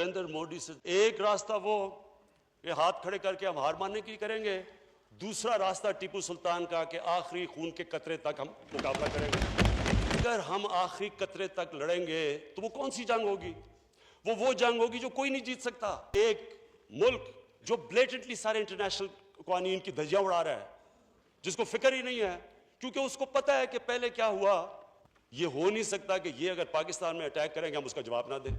نریندر مودی سے ایک راستہ وہ کہ ہاتھ کھڑے کر کے ہم ہار ماننے کی کریں گے، دوسرا راستہ ٹیپو سلطان کا کہ آخری خون کے قطرے تک ہم مقابلہ کریں گے۔ اگر ہم آخری قطرے تک لڑیں گے تو وہ کون سی جنگ ہوگی؟ وہ جنگ ہوگی جو کوئی نہیں جیت سکتا۔ ایک ملک جو بلیٹنٹلی سارے انٹرنیشنل قوانین کی دھجیاں اڑا رہا ہے، جس کو فکر ہی نہیں ہے، کیونکہ اس کو پتا ہے کہ پہلے کیا ہوا۔ یہ ہو نہیں سکتا کہ یہ اگر پاکستان میں اٹیک کریں گے ہم اس کا جواب نہ دیں،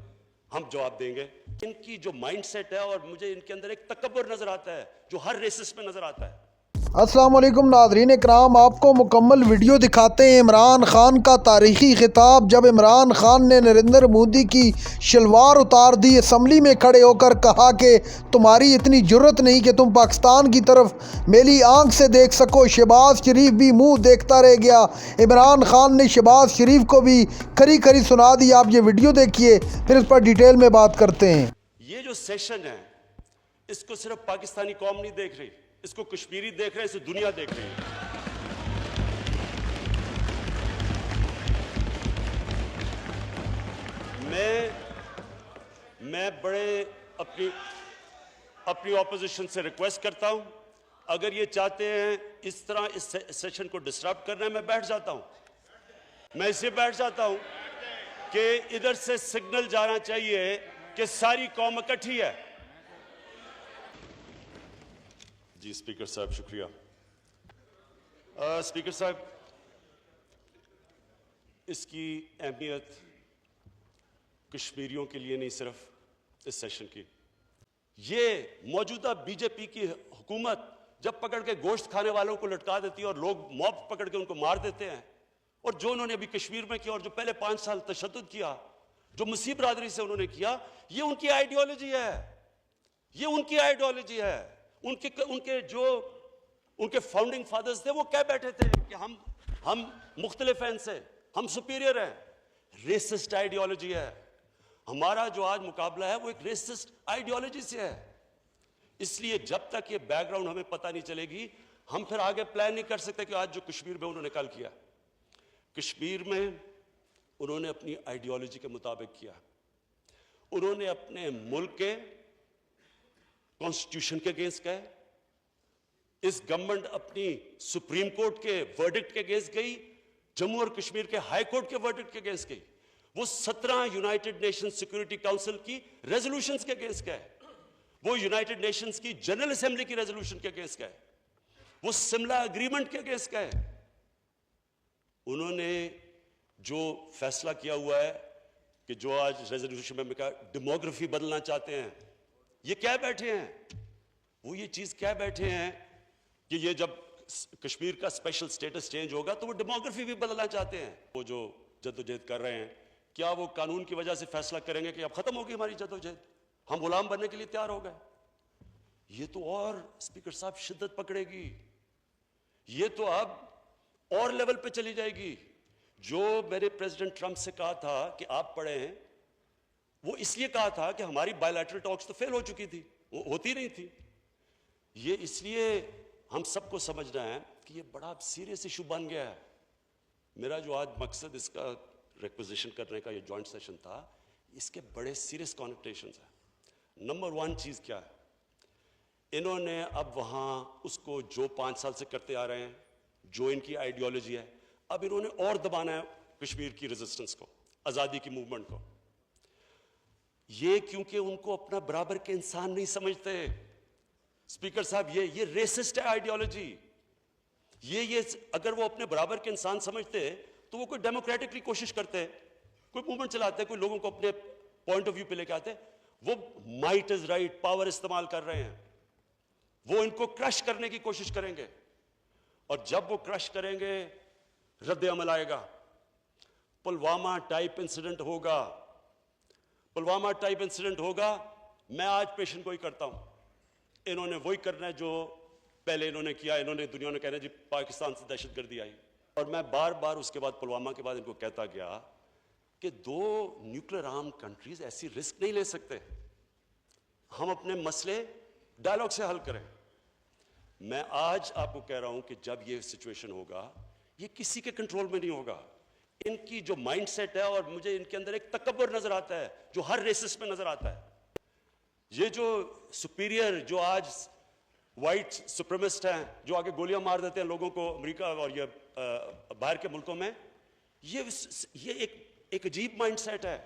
ہم جواب دیں گے۔ ان کی جو مائنڈ سیٹ ہے، اور مجھے ان کے اندر ایک تکبر نظر آتا ہے جو ہر ریسس میں نظر آتا ہے۔ السلام علیکم ناظرین اکرام، آپ کو مکمل ویڈیو دکھاتے ہیں عمران خان کا تاریخی خطاب، جب عمران خان نے نریندر مودی کی شلوار اتار دی، اسمبلی میں کھڑے ہو کر کہا کہ تمہاری اتنی جرت نہیں کہ تم پاکستان کی طرف میلی آنکھ سے دیکھ سکو۔ شہباز شریف بھی منہ دیکھتا رہ گیا۔ عمران خان نے شہباز شریف کو بھی کھری کھری سنا دی۔ آپ یہ ویڈیو دیکھیے، پھر اس پر ڈیٹیل میں بات کرتے ہیں۔ یہ جو سیشن ہے، اس کو صرف پاکستانی قوم نہیں دیکھ رہی، اس کو کشمیری دیکھ رہے ہیں، اسے دنیا دیکھ رہی ہے۔ میں بڑے اپنی اپوزیشن سے ریکویسٹ کرتا ہوں، اگر یہ چاہتے ہیں اس طرح اس سیشن کو ڈسٹرب کرنا ہے، میں بیٹھ جاتا ہوں۔ میں اسے بیٹھ جاتا ہوں کہ ادھر سے سگنل جانا چاہیے کہ ساری قوم اکٹھی ہے۔ جی اسپیکر صاحب شکریہ۔ اسپیکر صاحب، اس کی اہمیت کشمیریوں کے لیے نہیں، صرف اس سیشن کی، یہ موجودہ بی جے پی کی حکومت جب پکڑ کے گوشت کھانے والوں کو لٹکا دیتی ہے اور لوگ موب پکڑ کے ان کو مار دیتے ہیں، اور جو انہوں نے ابھی کشمیر میں کیا اور جو پہلے 5 سال تشدد کیا، جو مسیح برادری سے انہوں نے کیا، یہ ان کی آئیڈیالوجی ہے، یہ ان کی آئیڈیالوجی ہے۔ ان کے فاؤنڈنگ فادرز تھے، وہ کہہ بیٹھے تھے کہ ہم مختلف ہیں ان سے، ہم سپیریئر ہیں۔ ریسسٹ آئیڈیالوجی ہے ہمارا جو آج مقابلہ ہے، وہ ایک ریسسٹ آئیڈیالوجی سے ہے۔ اس لیے جب تک یہ بیک گراؤنڈ ہمیں پتہ نہیں چلے گی، ہم پھر آگے پلان نہیں کر سکتے کہ آج جو کشمیر میں انہوں نے کل کیا، کشمیر میں انہوں نے اپنی آئیڈیالوجی کے مطابق کیا۔ انہوں نے اپنے ملک کے کانسٹیٹیوشن کے اگینسٹ گئے، اس گورنمنٹ اپنی سپریم کورٹ کے ورڈکٹ کے اگینسٹ گئی، جموں اور کشمیر کے ہائی کورٹ کے ورڈکٹ کے اگینسٹ گئی، وہ 17 یونائٹڈ نیشن سیکورٹی کاؤنسل کی ریزولوشنز کے اگینسٹ گئے، وہ یونائٹڈ نیشنز کی جنرل اسمبلی کی ریزولوشن کے اگینسٹ گئے، وہ سملہ اگریمنٹ کے اگینسٹ گئے۔ انہوں نے جو فیصلہ کیا ہوا ہے کہ جو آج ریزولوشن میں کہا ڈیموگرافی بدلنا چاہتے ہیں، یہ کہہ بیٹھے ہیں، وہ یہ چیز کہہ بیٹھے ہیں کہ یہ جب کشمیر کا اسپیشل سٹیٹس چینج ہوگا تو وہ ڈیموگرافی بھی بدلنا چاہتے ہیں۔ وہ جو جدوجہد کر رہے ہیں، کیا وہ قانون کی وجہ سے فیصلہ کریں گے کہ اب ختم ہوگی ہماری جدوجہد، ہم غلام بننے کے لیے تیار ہو گئے؟ یہ تو اور اسپیکر صاحب شدت پکڑے گی، یہ تو اب اور لیول پہ چلی جائے گی۔ جو میرے پریزیڈنٹ ٹرمپ سے کہا تھا کہ آپ پڑھے ہیں، وہ اس لیے کہا تھا کہ ہماری بائیلیٹرل ٹاکس تو فیل ہو چکی تھی، وہ ہوتی نہیں تھی۔ یہ اس لیے ہم سب کو سمجھنا ہے کہ یہ بڑا سیریس ایشو بن گیا ہے۔ میرا جو آج مقصد اس کا ریکوزیشن کرنے کا یہ جوائنٹ سیشن تھا، اس کے بڑے سیریس کانوٹیشنز ہیں۔ نمبر 1 چیز کیا ہے، انہوں نے اب وہاں اس کو جو 5 سال سے کرتے آ رہے ہیں، جو ان کی آئیڈیالوجی ہے، اب انہوں نے اور دبانا ہے کشمیر کی ریزسٹنس کو، آزادی کی موومنٹ کو۔ یہ کیونکہ ان کو اپنا برابر کے انسان نہیں سمجھتے اسپیکر صاحب، یہ ریسسٹ ہے آئیڈیالوجی۔ یہ اگر وہ اپنے برابر کے انسان سمجھتے تو وہ کوئی ڈیموکریٹکلی کوشش کرتے، کوئی موومنٹ چلاتے، کوئی لوگوں کو اپنے پوائنٹ آف ویو پہ لے کے آتے۔ وہ مائٹ از رائٹ پاور استعمال کر رہے ہیں، وہ ان کو کرش کرنے کی کوشش کریں گے، اور جب وہ کرش کریں گے رد عمل آئے گا۔ پلوامہ ٹائپ انسیڈنٹ ہوگا، پلوامہ ٹائپ انسیڈنٹ ہوگا۔ میں آج پیشن گوئی کرتا ہوں، انہوں نے وہی کرنا ہے جو پہلے انہوں نے کیا۔ انہوں نے دنیا نے کہنا جی پاکستان سے دہشت گردی آئی، اور میں بار بار اس کے بعد پلوامہ کے بعد ان کو کہتا گیا کہ 2 نیوکلیر آرم کنٹریز ایسی رسک نہیں لے سکتے، ہم اپنے مسئلے ڈائلاگ سے حل کریں۔ میں آج آپ کو کہہ رہا ہوں کہ جب یہ سچویشن ہوگا، یہ کسی کے کنٹرول میں نہیں ہوگا۔ ان کی جو مائنڈ سیٹ ہے، اور مجھے ان کے اندر ایک تکبر نظر آتا ہے جو ہر ریسس میں نظر آتا ہے۔ یہ جو سپیریئر جو آج وائٹ سپریمسٹ ہیں جو آگے گولیاں مار دیتے ہیں لوگوں کو امریکہ اور یہ باہر کے ملکوں میں، یہ ایک عجیب مائنڈ سیٹ ہے.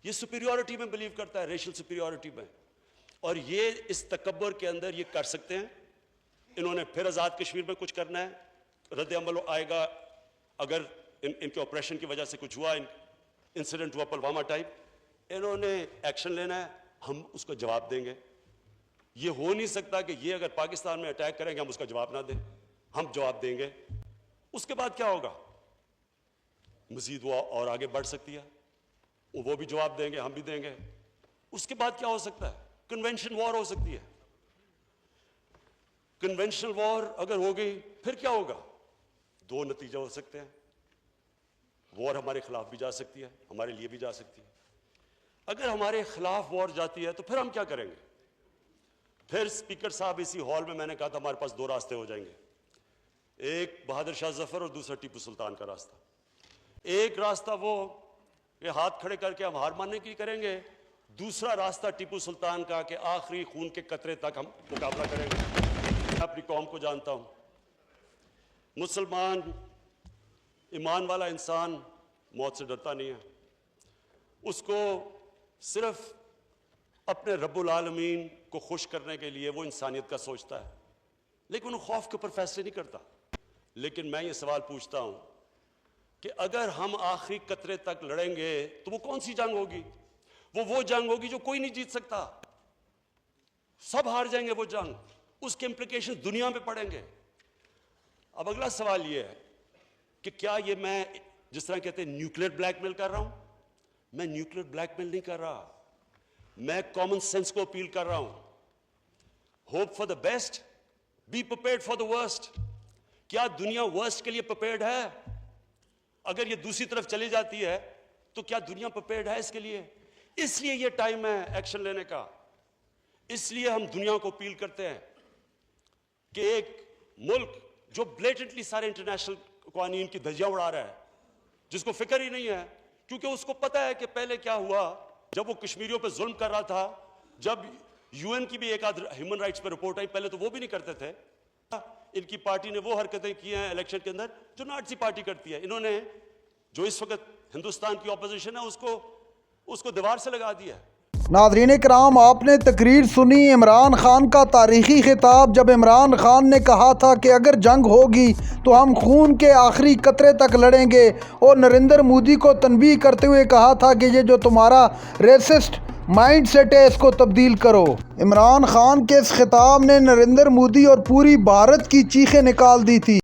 یہ سپیریورٹی میں بلیو کرتا ہے، ریشل سپیریورٹی میں، اور یہ اس تکبر کے اندر یہ کر سکتے ہیں. انہوں نے پھر آزاد کشمیر میں کچھ کرنا ہے، رد عمل آئے گا اگر ان کے آپریشن کی وجہ سے کچھ ہوا، انسیڈنٹ ہوا پلوامہ ٹائپ، انہوں نے ایکشن لینا ہے، ہم اس کو جواب دیں گے. یہ ہو نہیں سکتا کہ یہ اگر پاکستان میں اٹیک کریں گے ہم اس کا جواب نہ دیں، ہم جواب دیں گے. اس کے بعد کیا ہوگا؟ مزید وہ اور آگے بڑھ سکتی ہے، وہ بھی جواب دیں گے، ہم بھی دیں گے. اس کے بعد کیا ہو سکتا ہے؟ کنونشن وار ہو سکتی ہے. کنونشنل وار اگر ہو گئی پھر کیا ہوگا؟ دو نتیجے ہو سکتے ہیں. وار ہمارے خلاف بھی جا سکتی ہے، ہمارے لیے بھی جا سکتی ہے. اگر ہمارے خلاف وار جاتی ہے تو پھر ہم کیا کریں گے؟ پھر اسپیکر صاحب اسی ہال میں نے کہا تھا ہمارے پاس دو راستے ہو جائیں گے، ایک بہادر شاہ ظفر اور دوسرا ٹیپو سلطان کا راستہ. ایک راستہ وہ یہ ہاتھ کھڑے کر کے ہم ہار ماننے کی کریں گے، دوسرا راستہ ٹیپو سلطان کا کہ آخری خون کے قطرے تک ہم مقابلہ کریں گے. میں اپنی قوم کو جانتا ہوں، مسلمان ایمان والا انسان موت سے ڈرتا نہیں ہے. اس کو صرف اپنے رب العالمین کو خوش کرنے کے لیے وہ انسانیت کا سوچتا ہے، لیکن وہ خوف کے اوپر فیصلے نہیں کرتا. لیکن میں یہ سوال پوچھتا ہوں کہ اگر ہم آخری قطرے تک لڑیں گے تو وہ کون سی جنگ ہوگی؟ وہ جنگ ہوگی جو کوئی نہیں جیت سکتا، سب ہار جائیں گے وہ جنگ. اس کے امپلیکیشن دنیا میں پڑیں گے. اب اگلا سوال یہ ہے کہ کیا یہ میں جس طرح کہتے ہیں نیوکلیر بلیک میل کر رہا ہوں؟ میں نیوکلیر بلیک میل نہیں کر رہا، میں کامن سینس کو اپیل کر رہا ہوں. Hope for the best, be prepared for the worst. کیا دنیا ورسٹ کے لیے پریپیئرڈ ہے؟ اگر یہ دوسری طرف چلی جاتی ہے تو کیا دنیا پریپیئرڈ ہے اس کے لیے؟ اس لیے یہ ٹائم ہے ایکشن لینے کا. اس لیے ہم دنیا کو اپیل کرتے ہیں کہ ایک ملک جو بلیٹنٹلی سارے انٹرنیشنل قوانین کی دھجیاں اڑا رہا ہے، جس کو فکر ہی نہیں ہے، کیونکہ اس کو پتا ہے کہ پہلے کیا ہوا جب وہ کشمیریوں پہ ظلم کر رہا تھا. جب یو این کی بھی ایک آدھ ہیومن رائٹس پہ رپورٹ آئی، پہلے تو وہ بھی نہیں کرتے تھے. ان کی پارٹی نے وہ حرکتیں کی ہیں الیکشن کے اندر جو ناٹسی پارٹی کرتی ہے. انہوں نے جو اس وقت ہندوستان کی اپوزیشن ہے اس کو دیوار سے لگا دیا ہے. ناظرین کرام، آپ نے تقریر سنی عمران خان کا تاریخی خطاب، جب عمران خان نے کہا تھا کہ اگر جنگ ہوگی تو ہم خون کے آخری قطرے تک لڑیں گے، اور نریندر مودی کو تنبیہ کرتے ہوئے کہا تھا کہ یہ جو تمہارا ریسسٹ مائنڈ سیٹ ہے اس کو تبدیل کرو. عمران خان کے اس خطاب نے نریندر مودی اور پوری بھارت کی چیخیں نکال دی تھی.